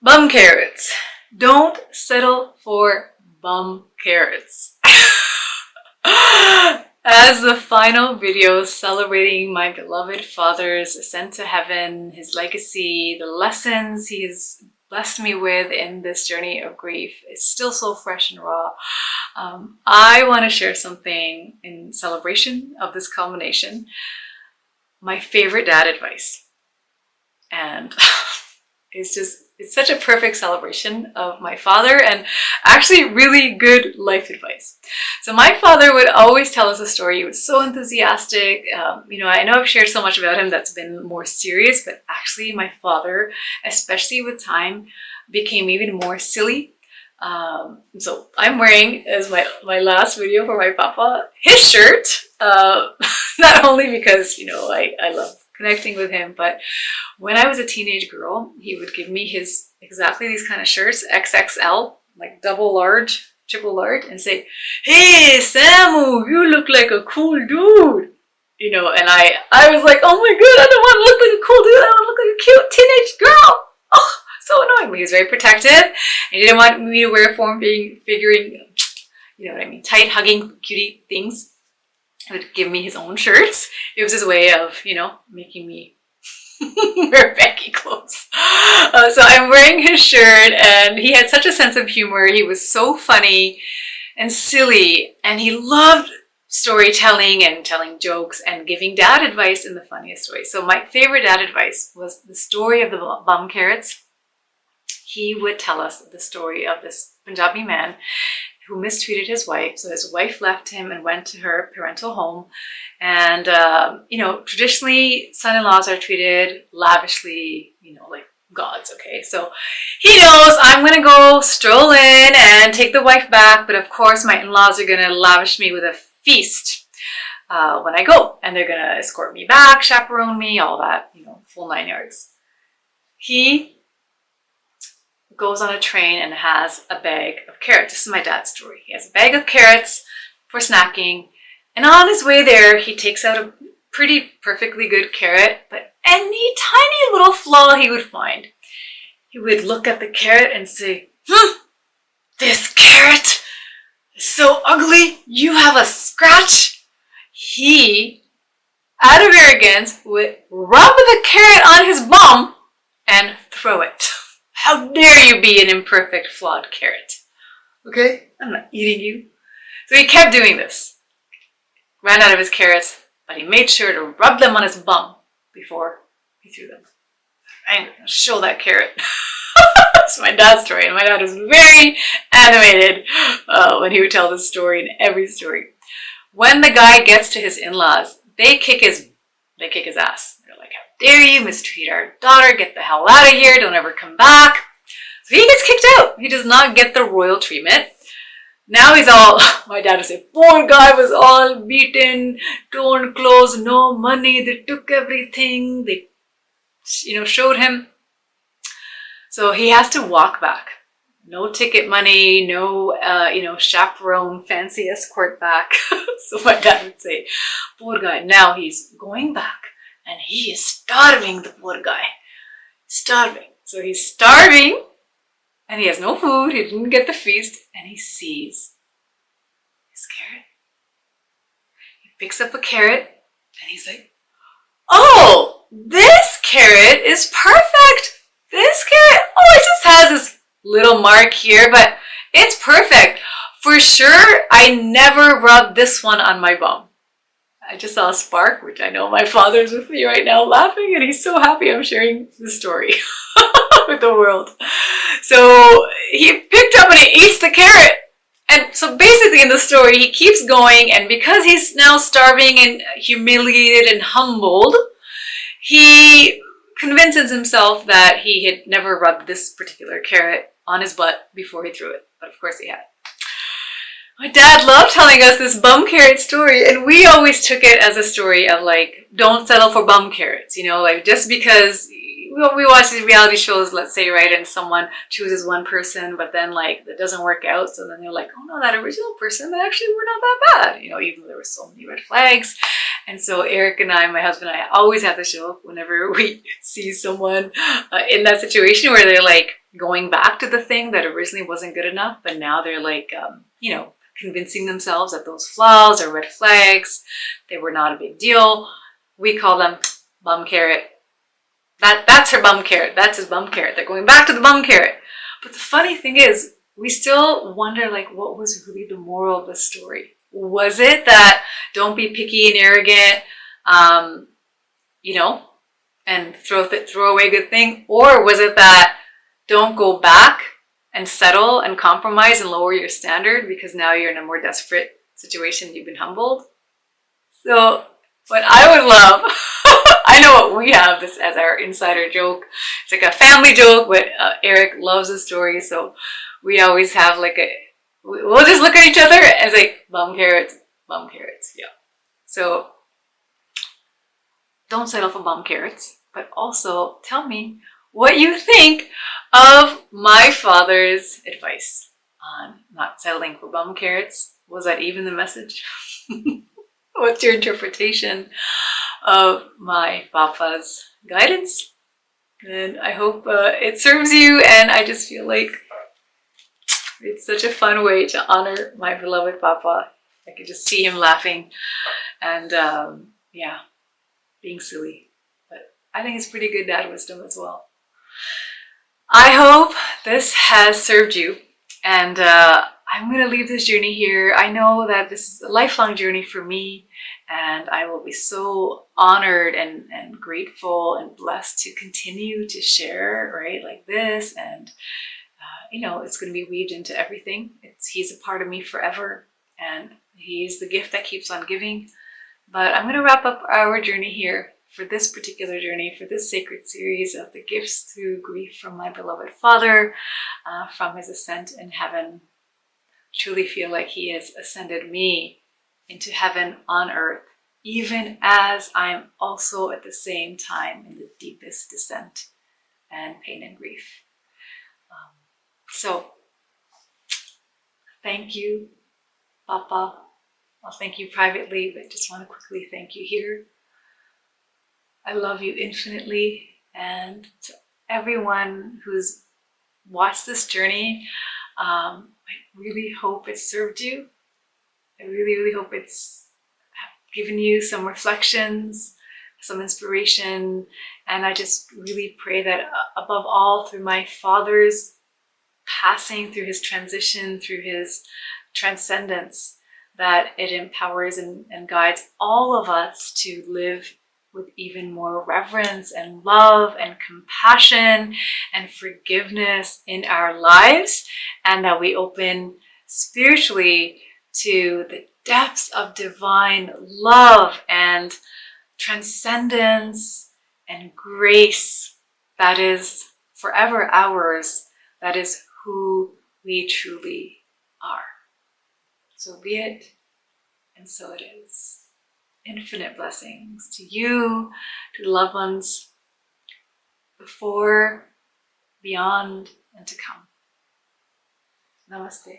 Bum carrots. Don't settle for bum carrots. As the final video celebrating my beloved father's ascent to heaven, his legacy, the lessons he's blessed me with in this journey of grief is still so fresh and raw. I want to share something in celebration of this culmination. My favorite dad advice. And it's such a perfect celebration of my father and actually really good life advice. So my father would always tell us a story. He was so enthusiastic. I know I've shared so much about him that's been more serious, but actually my father, especially with time, became even more silly. So I'm wearing, as my last video for my papa, his shirt, not only because, I love connecting with him, but when I was a teenage girl, he would give me exactly these kind of shirts, XXL, like double large, triple large, and say, "Hey, Samu, you look like a cool dude." And I was like, "Oh my God, I don't want to look like a cool dude. I want to look like a cute teenage girl." Oh, so annoying. But he was very protective, and he didn't want me to wear figuring, tight, hugging, cutie things. He would give me his own shirts. It was his way of, making me wear baggy clothes. So I'm wearing his shirt, and he had such a sense of humor. He was so funny and silly, and he loved storytelling and telling jokes and giving dad advice in the funniest way. So my favorite dad advice was the story of the bum carrots. He would tell us the story of this Punjabi man who mistreated his wife. So his wife left him and went to her parental home. And, traditionally son-in-laws are treated lavishly, like gods, okay? So he knows I'm going to go stroll in and take the wife back. But of course, my in-laws are going to lavish me with a feast when I go. And they're going to escort me back, chaperone me, all that, full 9 yards. He goes on a train and has a bag of carrots. This is my dad's story. He has a bag of carrots for snacking, and on his way there, he takes out a pretty perfectly good carrot, but any tiny little flaw he would find. He would look at the carrot and say, "This carrot is so ugly, you have a scratch." He, out of arrogance, would rub the carrot on his bum and throw it. How dare you be an imperfect, flawed carrot? Okay? I'm not eating you. So he kept doing this. Ran out of his carrots, but he made sure to rub them on his bum before he threw them. I'm going to show that carrot. It's my dad's story, and my dad was very animated when he would tell this story in every story. When the guy gets to his in-laws, they kick his ass. They're like, "How dare you mistreat our daughter, get the hell out of here, don't ever come back." So he gets kicked out. He does not get the royal treatment. Now he's all, my dad would say, poor guy was all beaten, torn clothes, no money, they took everything, they, showed him. So he has to walk back. No ticket money, no, chaperone, fancy escort back. So my dad would say, poor guy. Now he's going back and he is starving, the poor guy. Starving. So he's starving and he has no food. He didn't get the feast and he sees his carrot. He picks up a carrot and he's like, "Oh, this carrot is perfect. This carrot, it just has this little mark here, but it's perfect. For sure, I never rubbed this one on my bum." I just saw a spark, which I know my father's with me right now laughing, and he's so happy I'm sharing the story with the world. So he picked up and he eats the carrot. And so basically in the story, he keeps going, and because he's now starving and humiliated and humbled, he convinces himself that he had never rubbed this particular carrot on his butt before he threw it. But of course he had. My dad loved telling us this bum carrot story, and we always took it as a story of like, don't settle for bum carrots, like just because we watch these reality shows, let's say, right, and someone chooses one person, but then like that doesn't work out, so then they're like, oh no, that original person, they actually were not that bad, even though there were so many red flags. And so Eric and I, my husband and I, always have the show whenever we see someone in that situation where they're like, going back to the thing that originally wasn't good enough, but now they're like, convincing themselves that those flaws or red flags, they were not a big deal. We call them bum carrot. That's her bum carrot. That's his bum carrot. They're going back to the bum carrot. But the funny thing is, we still wonder, like, what was really the moral of the story? Was it that don't be picky and arrogant, and throw away good thing? Or was it that don't go back and settle and compromise and lower your standard because now you're in a more desperate situation, you've been humbled? So what I would love, I know what we have this as our insider joke. It's like a family joke, but Eric loves the story, so we always have like we'll just look at each other and say, bum carrots, yeah. So don't settle for bum carrots, but also tell me what you think of my father's advice on not settling for bum carrots. Was that even the message? What's your interpretation of my papa's guidance? And I hope it serves you, and I just feel like it's such a fun way to honor my beloved papa. I could just see him laughing and being silly. But I think it's pretty good dad wisdom as well. I hope this has served you, and I'm going to leave this journey here. I know that this is a lifelong journey for me, and I will be so honored and grateful and blessed to continue to share, right, like this. And, it's going to be weaved into everything. He's a part of me forever, and he's the gift that keeps on giving. But I'm going to wrap up our journey here for this particular journey, for this sacred series of the gifts through grief from my beloved father, from his ascent in heaven. Truly feel like he has ascended me into heaven on earth, even as I'm also at the same time in the deepest descent and pain and grief. So thank you, Papa. I'll thank you privately, but just want to quickly thank you here. I love you infinitely, and to everyone who's watched this journey, I really hope it served you. I really, really hope it's given you some reflections, some inspiration, and I just really pray that above all, through my father's passing, through his transition, through his transcendence, that it empowers and guides all of us to live with even more reverence and love and compassion and forgiveness in our lives, and that we open spiritually to the depths of divine love and transcendence and grace that is forever ours, that is who we truly are. So be it, and so it is. Infinite blessings to you, to the loved ones before, beyond, and to come. Namaste.